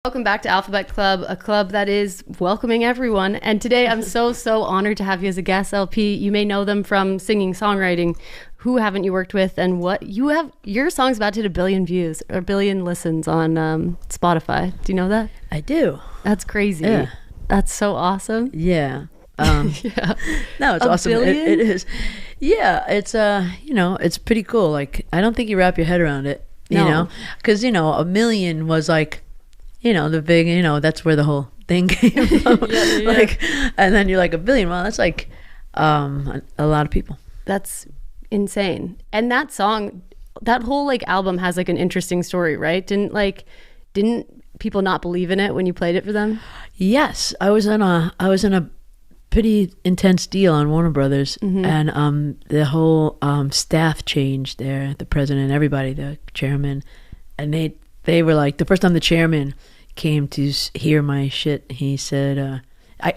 Welcome back to Alphabet Club, a club that is welcoming everyone. And today I'm so honored to have you as a guest, LP. You may know them from singing, songwriting. Who haven't you worked with? And what you have, your song's about to hit 1 billion views or 1 billion listens on Spotify. Do you know that? I do. That's crazy. Yeah. That's so awesome. Yeah. Yeah. No, it's awesome. It is. Yeah, it's it's pretty cool. Like, I don't think you wrap your head around it, you know, because 1 million was like, the big, that's where the whole thing came from. Yeah. Like, and then you're like 1 billion. Well, that's like a lot of people. That's insane. And that song, that whole like album has like an interesting story, right? Didn't people not believe in it when you played it for them? Yes, I was in a pretty intense deal on Warner Brothers, and the whole staff changed there, the president, everybody, the chairman, and they were like, the first time the chairman came to hear my shit, he said,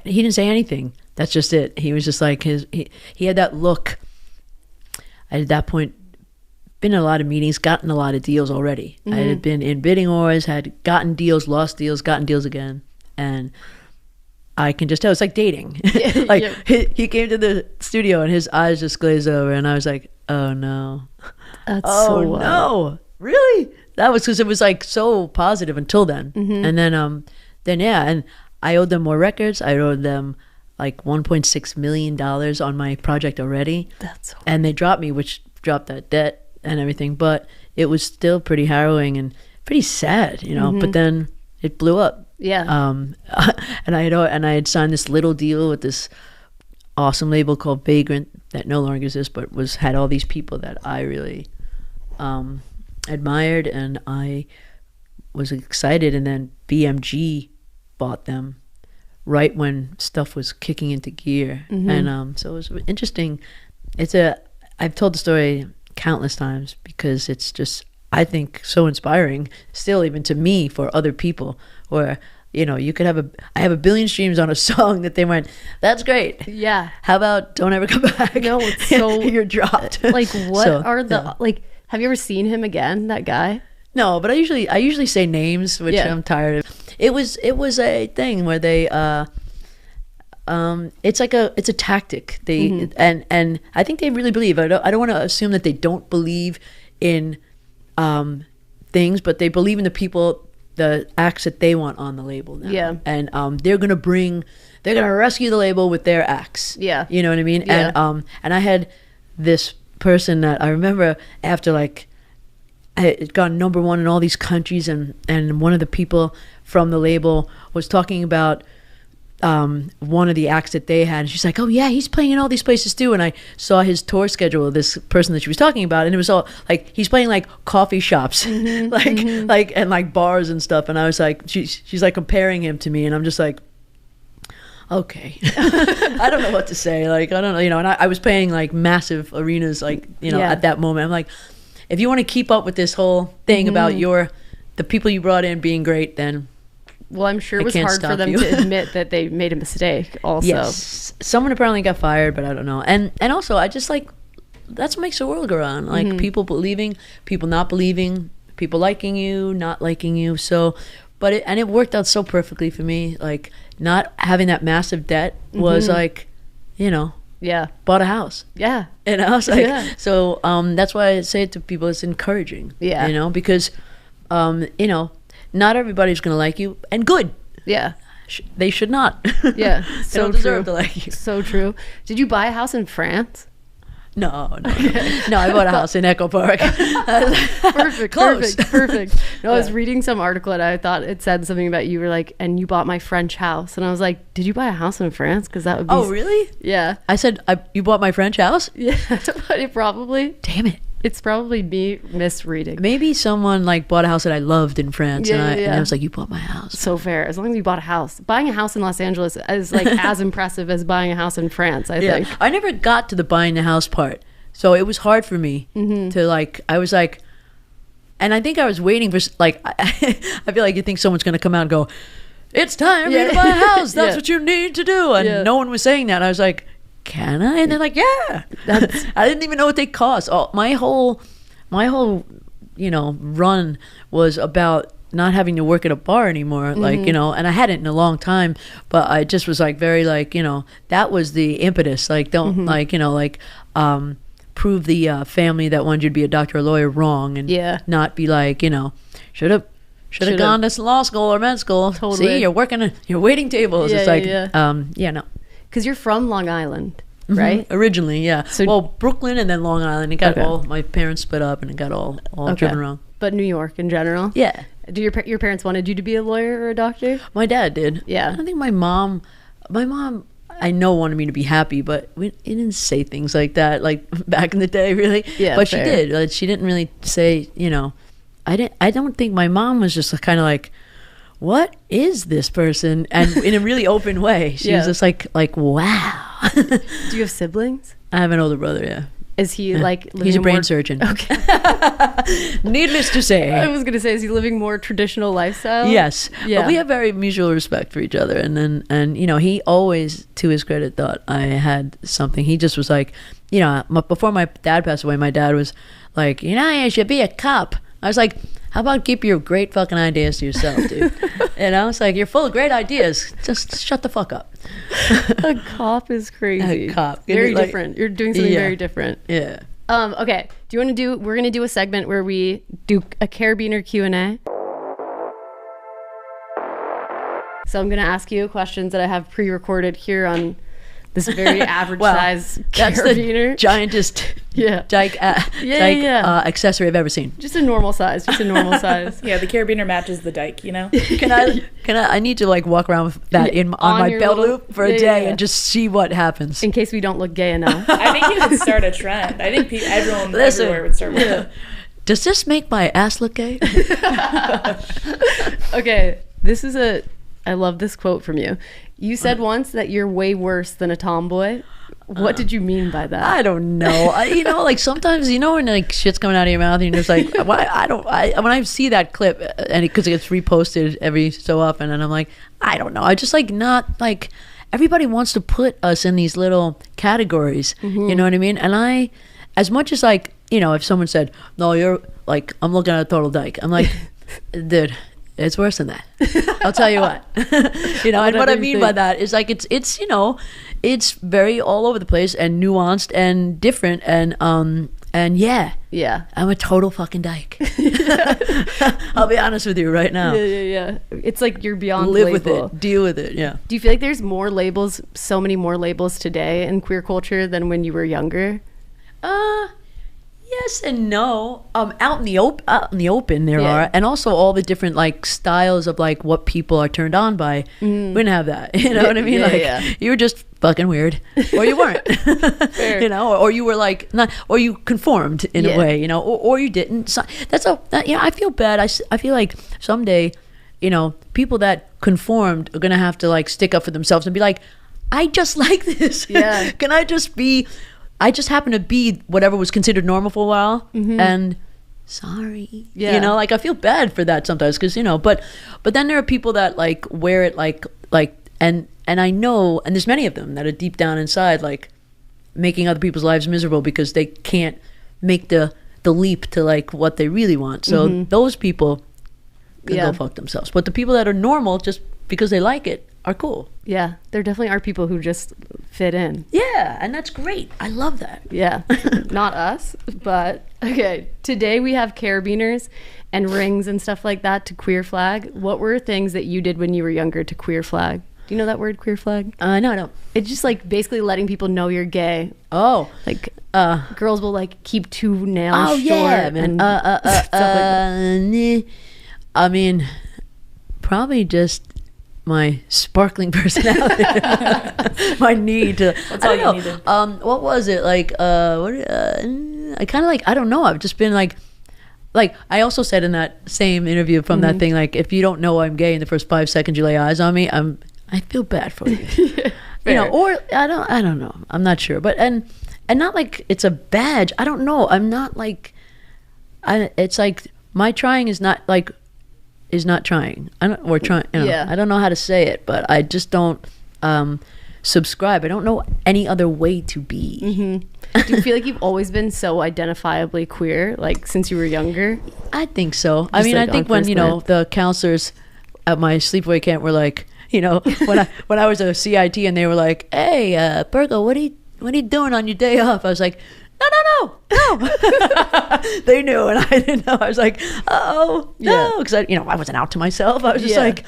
he didn't say anything. That's just it. He was just like, he had that look. I, at that point, been in a lot of meetings, gotten a lot of deals already. I had been in bidding wars, had gotten deals, lost deals, gotten deals again. And I can just tell, it's like dating. Like, he came to the studio and his eyes just glazed over, and I was like, oh no. That's oh so wild. No, really? That was because it was like so positive until then. And then yeah, and I owed them more records. I owed them like $1.6 million on my project already. That's so and they dropped me, which dropped that debt and everything. But it was still pretty harrowing and pretty sad, But then it blew up. Yeah. And I had signed this little deal with this awesome label called Vagrant that no longer exists, but had all these people that I really admired, and I was excited. And then BMG bought them right when stuff was kicking into gear, and so it was interesting. I've told the story countless times because it's just, I think, so inspiring still, even to me, for other people, where you could have I have 1 billion streams on a song that they went, that's great, yeah, how about don't ever come back? No, it's so you're dropped. Like, what are the like, have you ever seen him again, that guy? No, but I usually say names, which I'm tired of. It was a thing where they it's a tactic. They and I think they really believe. I don't want to assume that they don't believe in things, but they believe in the people, the acts that they want on the label now. Yeah. And they're gonna rescue the label with their acts. Yeah. You know what I mean? Yeah. And I had this person that I remember after, like, I had gone #1 in all these countries, and one of the people from the label was talking about one of the acts that they had, and she's like, oh yeah, he's playing in all these places too. And I saw his tour schedule of this person that she was talking about, and it was all like, he's playing like coffee shops, like and like bars and stuff. And I was like, she's like comparing him to me, and I'm just like, okay. I don't know what to say. Like, I don't know, and I was playing like massive arenas, like, at that moment. I'm like, if you want to keep up with this whole thing about the people you brought in being great, then well, I'm sure it was hard for them to admit that they made a mistake also. Yes. Someone apparently got fired, but I don't know. And also, I just like, that's what makes the world go round. Like, people believing, people not believing, people liking you, not liking you. So, but it worked out so perfectly for me. Like, not having that massive debt was like, yeah, bought a house. Yeah. Like, so that's why I say it to people, it's encouraging. Yeah. Because, not everybody's going to like you, and good. Yeah. They should not. Yeah. They don't deserve to like you. So true. Did you buy a house in France? No, I bought a house in Echo Park. Perfect. No, I was reading some article and I thought it said something about you were like, and you bought my French house, and I was like, did you buy a house in France? Because that would be. Oh, really? Yeah. I said, you bought my French house? Yeah, but it probably. Damn it. It's probably me misreading. Maybe someone like bought a house that I loved in France, and I was like, you bought my house. So fair. As long as you bought a house. Buying a house in Los Angeles is like as impressive as buying a house in France, I think. I never got to the buying the house part. So it was hard for me to like, I was like, and I think I was waiting for, like, I feel like you think someone's going to come out and go, it's time for you to buy a house. That's what you need to do. And no one was saying that. I was like, can I? And they're like, yeah. I didn't even know what they cost. My whole run was about not having to work at a bar anymore, like, you know, and I hadn't in a long time, but I just was like very like, you know, that was the impetus, like, don't like, you know, like, prove the family that wanted you to be a doctor or lawyer wrong, and not be like, you know, should have gone to law school or med school. Totally. See, you're waiting tables. It's like, no. Because you're from Long Island, right? Originally, yeah. So, well, Brooklyn and then Long Island. It got all, my parents split up and it got all driven around. But New York in general? Yeah. Do your parents wanted you to be a lawyer or a doctor? My dad did. Yeah. I think my mom, I know wanted me to be happy, but it didn't say things like that, like back in the day, really. Yeah. But fair. She did. Like, she didn't really say, you know, I don't think my mom was just kind of like, what is this person? And in a really open way. She was just like, wow. Do you have siblings? I have an older brother, yeah. Is he like living He's a brain surgeon. Okay. Needless to say. I was going to say, is he living more traditional lifestyle? Yes. Yeah. But we have very mutual respect for each other. And you know, he always, to his credit, thought I had something. He just was like, you know, before my dad passed away, my dad was like, you know, you should be a cop. I was like, how about keep your great fucking ideas to yourself, dude? And I was like, you're full of great ideas. Just shut the fuck up. A cop is crazy. A cop. Very different. You're doing something very different. Yeah. Okay. We're going to do a segment where we do a carabiner Q&A. So I'm going to ask you questions that I have pre-recorded here on this very average size carabiner. That's the giantest dyke accessory I've ever seen. Just a normal size. Yeah, the carabiner matches the dyke, you know? I need to like walk around with that on my belt loop for a day and just see what happens. In case we don't look gay enough. I think you could start a trend. I think everyone everywhere would start with it. Does this make my ass look gay? Okay, I love this quote from you. You said once that you're way worse than a tomboy. What did you mean by that? I don't know. You know, like sometimes, you know, when like shit's coming out of your mouth and you're just like, when I see that clip, and because it gets reposted every so often, and I'm like, I don't know. I just like not like, everybody wants to put us in these little categories. You know what I mean? And as much as like, you know, if someone said, no, you're like, I'm looking at a total dyke, I'm like, dude, it's worse than that. I'll tell you what. You know, and what I mean by that is like it's you know, it's very all over the place and nuanced and different and yeah, I'm a total fucking dyke. I'll be honest with you right now. Yeah. It's like you're beyond live label. with it, deal with it. Yeah. Do you feel like there's more labels, so many more labels today in queer culture than when you were younger? Yes and no. Out in the open there are, and also all the different like styles of like what people are turned on by. We didn't have that. You know what I mean? You were just fucking weird, or you weren't. You know, or you were like not, or you conformed in a way. You know, or you didn't. So I feel bad. I feel like someday, you know, people that conformed are gonna have to like stick up for themselves and be like, I just like this. Yeah. Can I just be? I just happen to be whatever was considered normal for a while, and sorry, you know, like I feel bad for that sometimes because, you know, but then there are people that like wear it like and I know, and there's many of them that are deep down inside like making other people's lives miserable because they can't make the leap to like what they really want. So those people can go fuck themselves. But the people that are normal just because they like it are cool. Yeah, there definitely are people who just fit in. Yeah, and that's great. I love that. Yeah, not us, but okay. Today we have carabiners and rings and stuff like that to queer flag. What were things that you did when you were younger to queer flag? Do you know that word, queer flag? No, I don't. It's just like basically letting people know you're gay. Oh, like girls will like keep 2 nails short. Yeah, man. And stuff like that. I mean, probably just my sparkling personality, my need to. That's all you needed. What was it like? I kind of like. I don't know. I've just been like I also said in that same interview from that thing, like if you don't know I'm gay in the first 5 seconds you lay eyes on me, I feel bad for you. You know, or I don't know. I'm not sure, but and not like it's a badge. I don't know. I'm not like. It's like my trying is not like. Is not trying. I don't know how to say it, but I just don't subscribe. I don't know any other way to be. Do you feel like you've always been so identifiably queer, like since you were younger? I think so. I mean, like I think on when, first you know, glance. the counselors at my sleepaway camp were like, you know, when I was a CIT and they were like, hey, Virgo, what are you doing on your day off? I was like, no. They knew and I didn't know. I was like, oh, no. Because I wasn't out to myself. I was just like,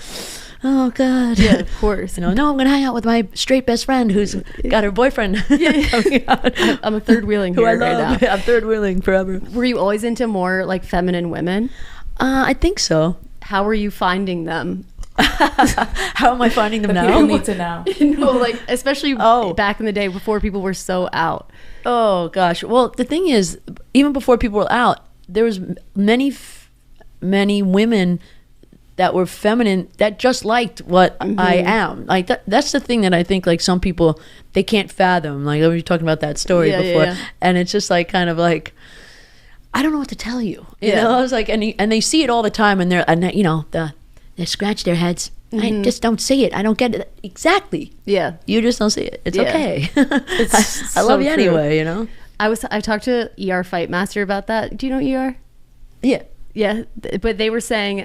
oh, God. Yeah, of course. No, I'm going to hang out with my straight best friend who's got her boyfriend coming out. I'm a third wheeling Who here I right love. now. I'm third wheeling forever. Were you always into more like feminine women? I think so. How were you finding them? How am I finding them now? People need to know. No, like especially back in the day before people were so out. Oh gosh. Well, the thing is, even before people were out, there was many women that were feminine that just liked what I am. Like that's the thing that I think like some people they can't fathom. Like we were talking about that story before, and it's just like kind of like I don't know what to tell you. You know, I was like, and they see it all the time, and they scratch their heads. I just don't see it. I don't get it exactly. Yeah, you just don't see it. It's okay. It's I love so you true. anyway. You know. I talked to ER Fight Master about that. Do you know ER? Yeah. But they were saying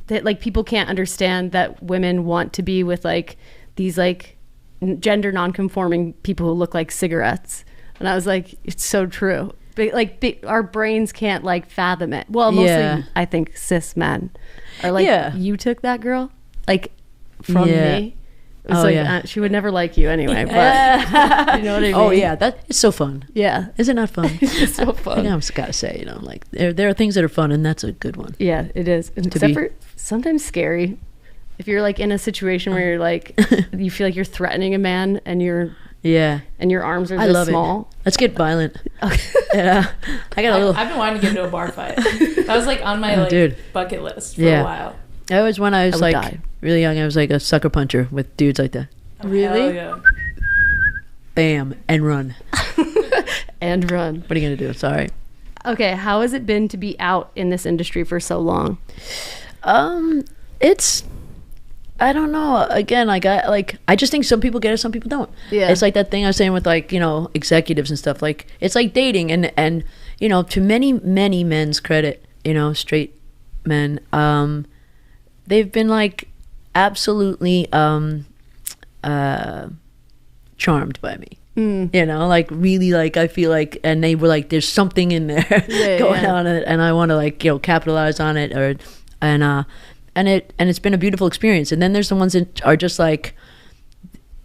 that like people can't understand that women want to be with like these like gender non-conforming people who look like cigarettes, and I was like, it's so true. But like our brains can't like fathom it. Well, mostly I think cis men are like, you took that girl like from me. It's like, she would never like you anyway, but you know what I mean? Oh yeah, it's so fun. Yeah. Is it not fun? It's so fun. I just gotta say, you know, like there are things that are fun, and that's a good one. Yeah, it is. Except for sometimes scary. If you're like in a situation where you're like, you feel like you're threatening a man, and your arms are this small. Let's get violent. Yeah, I got a little. I've been wanting to get into a bar fight. That was like on my bucket list for a while. I was when I was like die. really young. I was like a sucker puncher with dudes like that. Really? Hell yeah. Bam and run. And run. What are you gonna do? Sorry. Okay, how has it been to be out in this industry for so long? It's I don't know. Again, I just think some people get it, some people don't. Yeah. It's like that thing I was saying with like, you know, executives and stuff. Like it's like dating and you know, to many men's credit, you know, straight men, they've been like absolutely charmed by me. You know, like really, like I feel like, and they were like, there's something in there going on, and I want to like, you know, capitalize on it, and it's been a beautiful experience. And then there's the ones that are just like,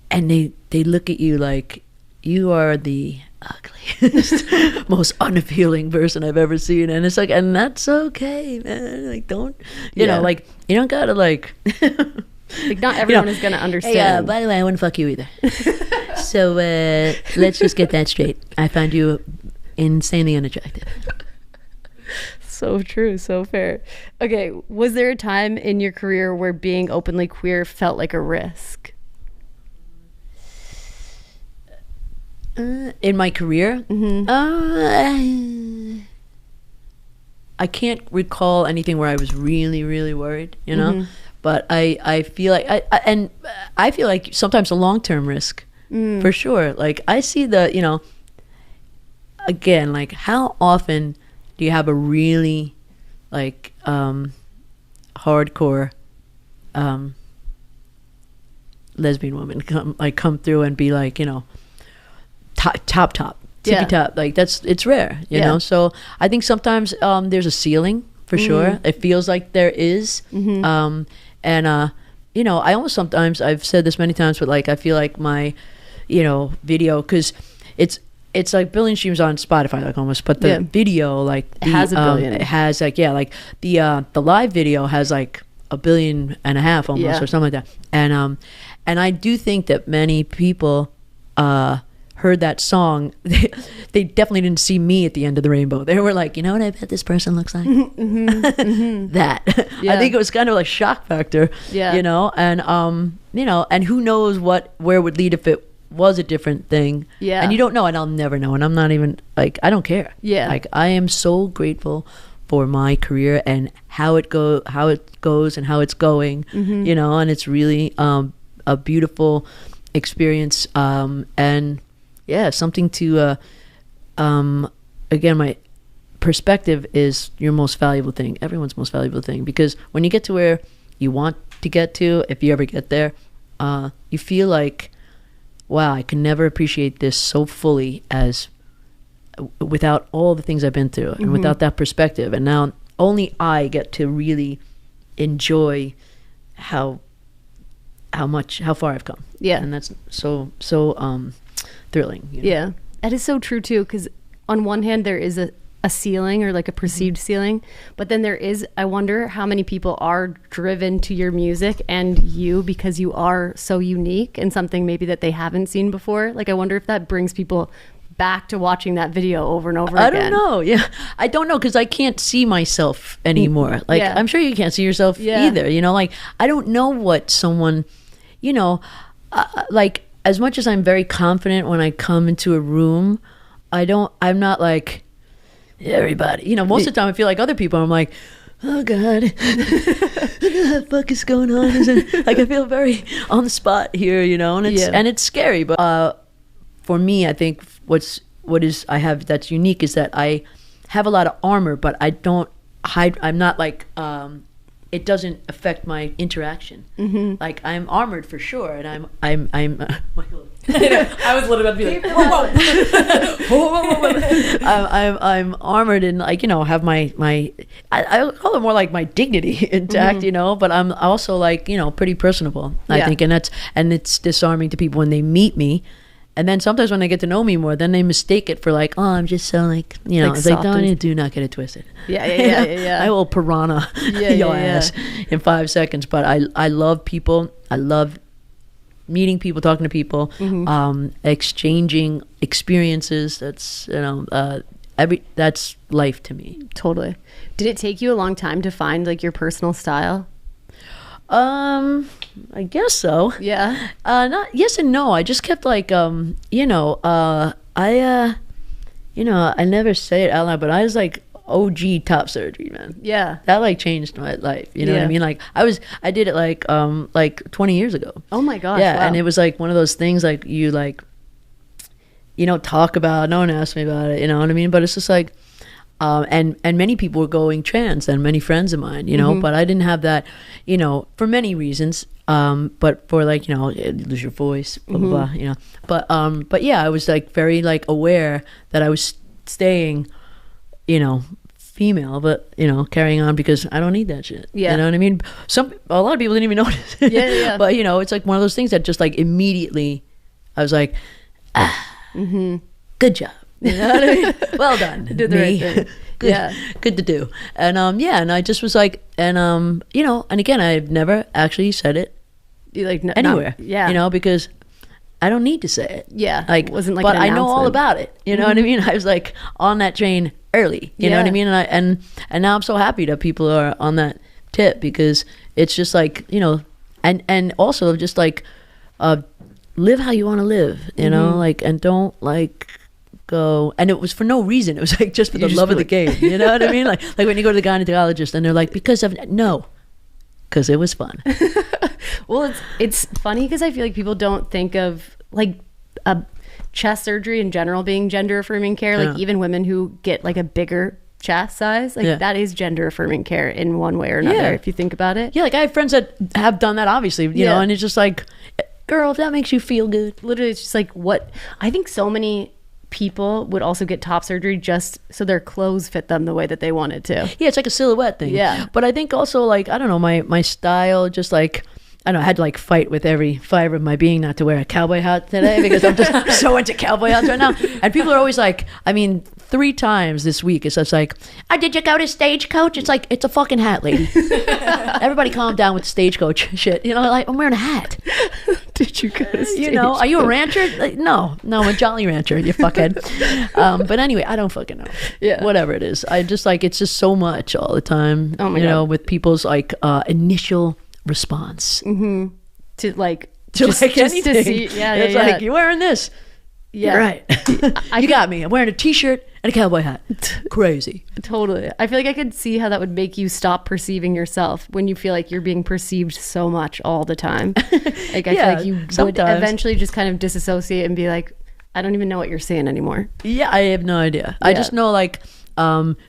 and they look at you like you are the ugliest, most unappealing person I've ever seen, and it's like, and that's okay, man. Like don't, you know, like you don't gotta like. Like not everyone is gonna understand. Hey, by the way, I wouldn't fuck you either. So let's just get that straight. I find you insanely unattractive. So true, so fair. Okay, was there a time in your career where being openly queer felt like a risk? In my career, I can't recall anything where I was really, really worried. You know. But I feel like I feel like sometimes a long-term risk for sure. Like I see the, you know, again, like how often do you have a really like hardcore lesbian woman come through and be like, you know, top tippy top, like it's rare, you know. So I think sometimes there's a ceiling for sure. It feels like there is. And you know, I almost sometimes, I've said this many times, but like I feel like my, you know, video, because it's like billion streams on Spotify, like almost, but the video, like it has a billion. It has like like the live video has like 1.5 billion almost, or something like that. And I do think that many people heard that song, they definitely didn't see me at the end of the rainbow. They were like, you know what I bet this person looks like? That. I think it was kind of like shock factor, you know, and you know, and who knows where it would lead if it was a different thing. And you don't know, and I'll never know, and I'm not even like, I don't care. Like I am so grateful for my career and how it goes and how it's going, you know, and it's really a beautiful experience, and yeah, something to again, my perspective is your most valuable thing, everyone's most valuable thing, because when you get to where you want to get to, if you ever get there, you feel like, wow, I can never appreciate this so fully as without all the things I've been through and without that perspective. And now only I get to really enjoy how far I've come. Yeah. And that's so thrilling. You know? Yeah. That is so true too, because on one hand there is a ceiling, or like a perceived ceiling, but then there is, I wonder how many people are driven to your music and you because you are so unique and something maybe that they haven't seen before. Like, I wonder if that brings people back to watching that video over and over again. I don't know. Yeah. I don't know, because I can't see myself anymore. Like, I'm sure you can't see yourself either. You know, like, I don't know what someone, you know, like, as much as I'm very confident when I come into a room, I'm not like, everybody, you know, most of the time I feel like other people, I'm like, oh God, what the fuck is going on? Like, I feel very on the spot here, you know, and it's scary. But for me, I think what is I have that's unique is that I have a lot of armor, but I don't hide. I'm not like, it doesn't affect my interaction. Like, I'm armored for sure, and I'm I was literally about to be like, whoa. I'm armored and, like, you know, have my I call it more like my dignity intact, you know, but I'm also, like, you know, pretty personable, I think, and it's disarming to people when they meet me. And then sometimes when they get to know me more, then they mistake it for like, oh, I'm just so, like, you know, like, it's like, don't, do not get it twisted. Yeah. I will piranha your ass in 5 seconds. But I love people. I love meeting people, talking to people, exchanging experiences. That's, you know, that's life to me. Totally. Did it take you a long time to find, like, your personal style? I guess so. Yeah. Not yes and no. I just kept, like, you know, I never say it out loud, but I was like OG top surgery, man. Yeah. That, like, changed my life. You know what I mean? Like, I did it like 20 years ago. Oh my gosh. Yeah. Wow. And it was like one of those things, like, you, like, you know, talk about, no one asked me about it, you know what I mean? But it's just like, and many people were going trans, and many friends of mine, you know, but I didn't have that, you know, for many reasons. But for, like, you know, lose your voice, blah, blah, blah, you know. But yeah, I was, like, very, like, aware that I was staying, you know, female, but, you know, carrying on, because I don't need that shit. Yeah. You know what I mean? A lot of people didn't even notice. Yeah. But, you know, it's like one of those things that just, like, immediately I was like, good job. You know what I mean? Well done. Did the right thing. Good to do. And and I just was like, and you know, and again, I've never actually said it anywhere. You know, because I don't need to say it. Yeah. Like, wasn't like, but I know all about it. You know what I mean? I was, like, on that train early. You know what I mean? And now I'm so happy that people are on that tip, because it's just like, you know, and also just like, live how you want to live. You know, like, and don't, like, go, and it was for no reason. It was like just for the love of the game. You know what I mean? Like when you go to the gynecologist and they're like, because it was fun. Well, it's funny because I feel like people don't think of, like, a chest surgery in general being gender affirming care. Like, even women who get, like, a bigger chest size, like, that is gender affirming care in one way or another, if you think about it. Yeah, like, I have friends that have done that, obviously, you know, and it's just like, girl, if that makes you feel good. Literally, it's just like, what I think so many people would also get top surgery just so their clothes fit them the way that they wanted to. Yeah, it's like a silhouette thing. Yeah. But I think also, like, I don't know, my style, just like, I don't know, I had to, like, fight with every fiber of my being not to wear a cowboy hat today, because I'm just so into cowboy hats right now. And people are always like, I mean, 3 times this week it's just like, oh, did you go to Stagecoach? It's like, it's a fucking hat, lady. Everybody calm down with Stagecoach shit. You know, like, I'm wearing a hat. Did you go to Stagecoach? You know, are you a rancher? Like, no, I'm a Jolly Rancher, you fuckhead. But anyway, I don't fucking know. Yeah. Whatever it is. I just, like, it's just so much all the time. Oh my God. You know, with people's, like, initial response. To, like, just anything. To see, it's like, you wearing this? Yeah. You're right. You got me. I'm wearing a t-shirt and a cowboy hat. Crazy. Totally. I feel like I could see how that would make you stop perceiving yourself when you feel like you're being perceived so much all the time. Like I feel like you would eventually just kind of disassociate and be like, I don't even know what you're saying anymore. Yeah, I have no idea. I just know like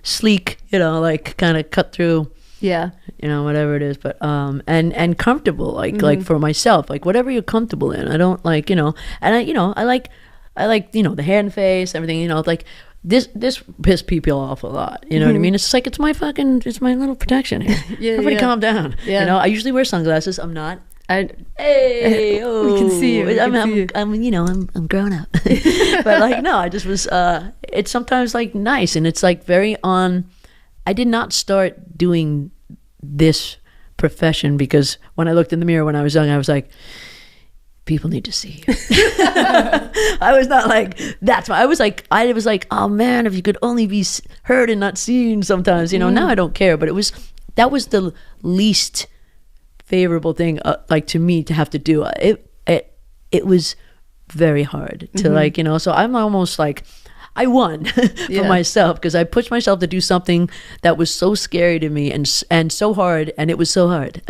sleek, like kind of cut through. Yeah. Whatever it is, but and comfortable, like for myself, like whatever you're comfortable in. I don't like, and I like the hair and face, everything, like this pissed people off a lot. You know what I mean? It's like it's my little protection here. Everybody calm down. Yeah. I usually wear sunglasses. I'm not. Hey, we can see you. I'm grown up. But like no, I just was it's sometimes like nice, and it's like very on. I did not start doing this profession because when I looked in the mirror when I was young, I was like, people need to see you. I was not like, that's why. I was like, oh man, if you could only be heard and not seen sometimes, now I don't care. But that was the least favorable thing, like to me to have to do. It was very hard to so I'm almost like, I won for myself because I pushed myself to do something that was so scary to me and so hard, and it was so hard.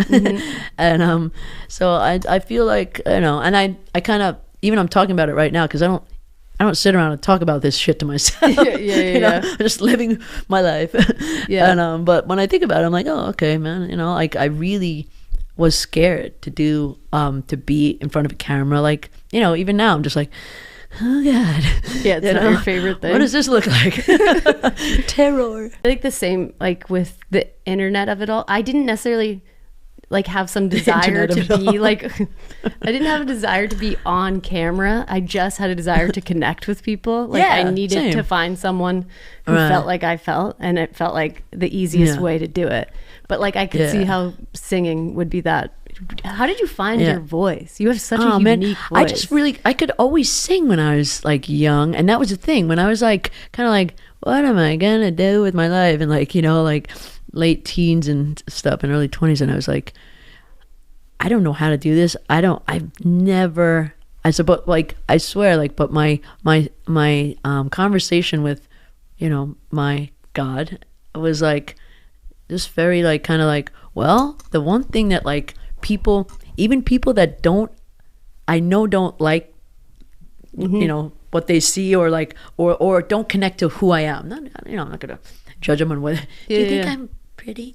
And so I feel like and I kind of, even I'm talking about it right now because I don't sit around and talk about this shit to myself. I'm just living my life. And but when I think about it, I'm like, oh, okay, man. Like I really was scared to do to be in front of a camera. Like even now I'm just like, oh God. Yeah, it's not your favorite thing. What does this look like? Terror. I think the same, like with the internet of it all. I didn't necessarily like have some desire to be like, I didn't have a desire to be on camera. I just had a desire to connect with people. Like I needed to find someone who felt like I felt, and it felt like the easiest way to do it. But like I could see how singing would be that. How did you find your voice? You have such a unique voice. I could always sing when I was like young, and that was the thing. When I was like kind of like, what am I gonna do with my life? And like like late teens and stuff and early 20s, and I was like, I don't know how to do this. I've never. I suppose, like, I swear, like, but my conversation with my God was like just very like kind of like, well, the one thing that like people that don't like what they see or like or don't connect to who I am. I'm not gonna judge them on whether do you think I'm pretty.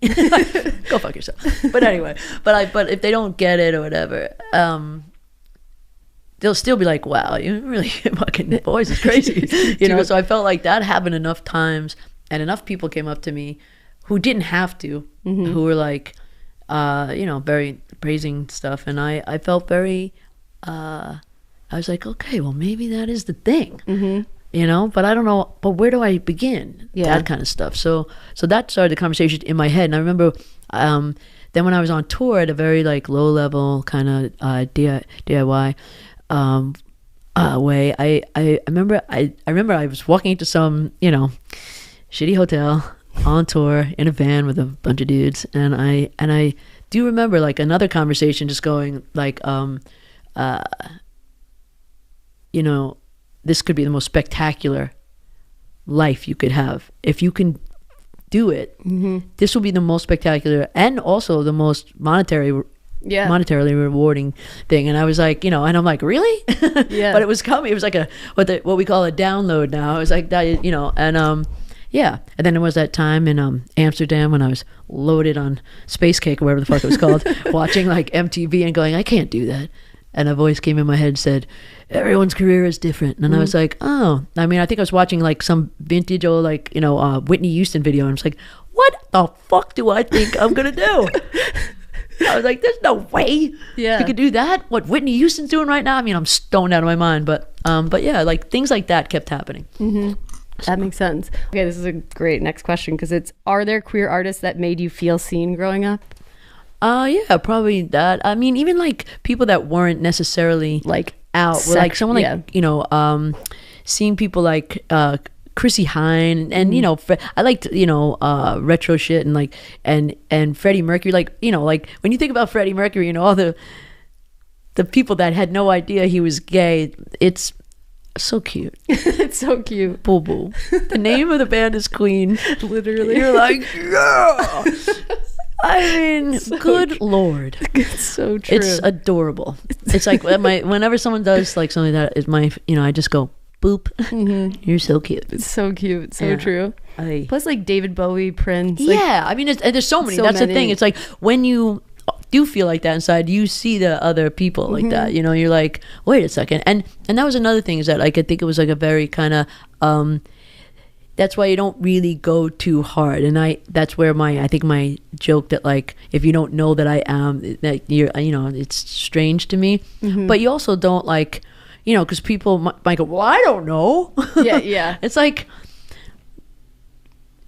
Go fuck yourself. But anyway, but if they don't get it or whatever, they'll still be like, wow, you really fucking voice is crazy. So I felt like that happened enough times, and enough people came up to me who didn't have to, who were like very praising stuff, and I felt very I was like, okay, well maybe that is the thing. But I don't know, but where do I begin? That kind of stuff. So that started the conversation in my head. And I remember then when I was on tour at a very like low level kind of DIY way, I remember I was walking into some shitty hotel on tour in a van with a bunch of dudes, and I do remember like another conversation just going like this could be the most spectacular life you could have if you can do it. This will be the most spectacular and also the most monetarily rewarding thing. And I was like, and I'm like, really? But it was coming. It was like what we call a download now. It was like that, and and then there was that time in Amsterdam when I was loaded on Space Cake or whatever the fuck it was called, watching like MTV and going, I can't do that. And a voice came in my head and said, everyone's career is different. And I was like, oh, I mean, I think I was watching like some vintage old, like, Whitney Houston video. And I was like, what the fuck do I think I'm going to do? I was like, there's no way you could do that. What Whitney Houston's doing right now. I mean, I'm stoned out of my mind, but yeah, like things like that kept happening. That makes sense. Okay. This is a great next question. Because are there queer artists that made you feel seen growing up? Yeah, probably that. I mean, even like people that weren't necessarily like out, were like someone like seeing people like Chrissy Hine and I liked retro shit and like and Freddie Mercury, like like when you think about Freddie Mercury, all the people that had no idea he was gay, it's So cute. It's so cute. Boo Boo. The name of the band is Queen. Literally. You're like, yeah. I mean, so good Lord. It's so true. It's adorable. It's like whenever someone does like something that is my, I just go, boop. Mm-hmm. You're so cute. It's so cute. So true. Plus like David Bowie, Prince. Yeah. I mean, there's so many. That's the thing. It's like when you do feel like that inside, you see the other people like that, you're like, wait a second. And that was another thing, is that like I think it was like a very kind of that's why you don't really go too hard. And that's where I think my joke that like, if you don't know that I am, that you're, it's strange to me. But you also don't like, because people might go, well, I don't know. Yeah. It's like,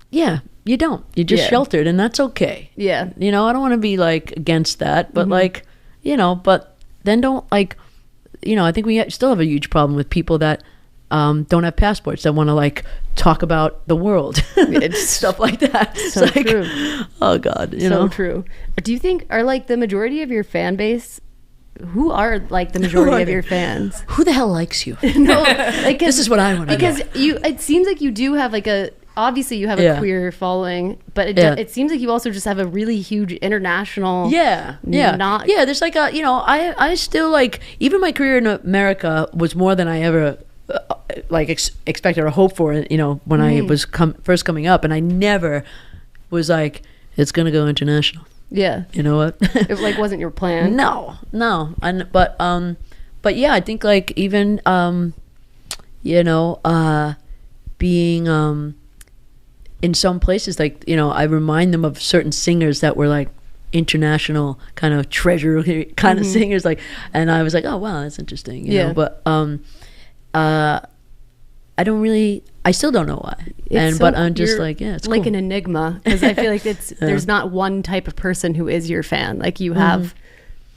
yeah, you don't. You're just sheltered, and that's okay. Yeah. I don't want to be like against that, but like, but then don't like, I think we still have a huge problem with people that don't have passports, that want to like talk about the world. It's stuff like that. So it's like, true. Oh God, so true. Do you think are like the majority of your fan base? Who are like the majority of your fans? Who the hell likes you? No, like, this is what I want to know. Because it seems like you do have like obviously you have a queer following, but it seems like you also just have a really huge international. There's like I still like, even my career in America was more than I ever like expected or hoped for. When I was first coming up, and I never was like, it's gonna go international. Yeah. You know what? It like wasn't your plan. No. But yeah, I think like even being in some places, like, I remind them of certain singers that were like international kind of treasure kind of singers, like, and I was like, oh wow, that's interesting. You know? But I still don't know why. But I'm just like, yeah, it's like cool. an enigma, because I feel like there's not one type of person who is your fan. Like you have,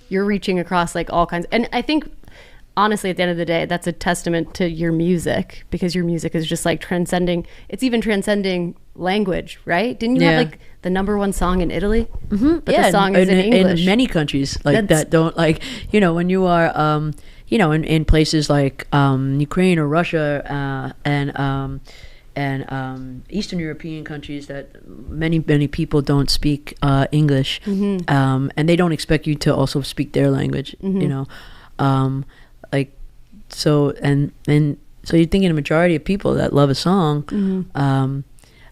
you're reaching across like all kinds. And I think honestly, at the end of the day, that's a testament to your music, because your music is just like transcending. It's even transcending language, right? Didn't you have like the number 1 song in Italy? But the song is in English. In many countries like that don't like, when you are, in places like Ukraine or Russia and Eastern European countries that many people don't speak English, and they don't expect you to also speak their language, like so so you're thinking a majority of people that love a song,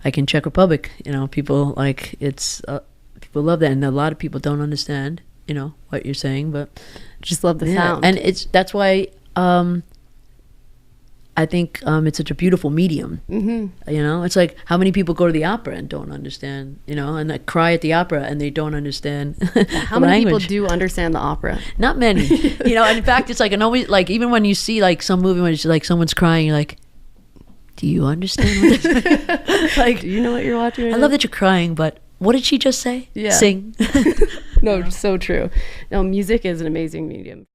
like in Czech Republic, people like people love that, and a lot of people don't understand what you're saying, but just love the sound. And that's why I think it's such a beautiful medium. It's like, how many people go to the opera and don't understand, and like cry at the opera and they don't understand how many people do understand the opera? Not many. And in fact, it's like, and always like, even when you see like some movie when it's like someone's crying, you're like, do you understand what this like, do you know what you're watching right I love that you're crying, but what did she just say? Yeah. Sing. No, so true. No, music is an amazing medium.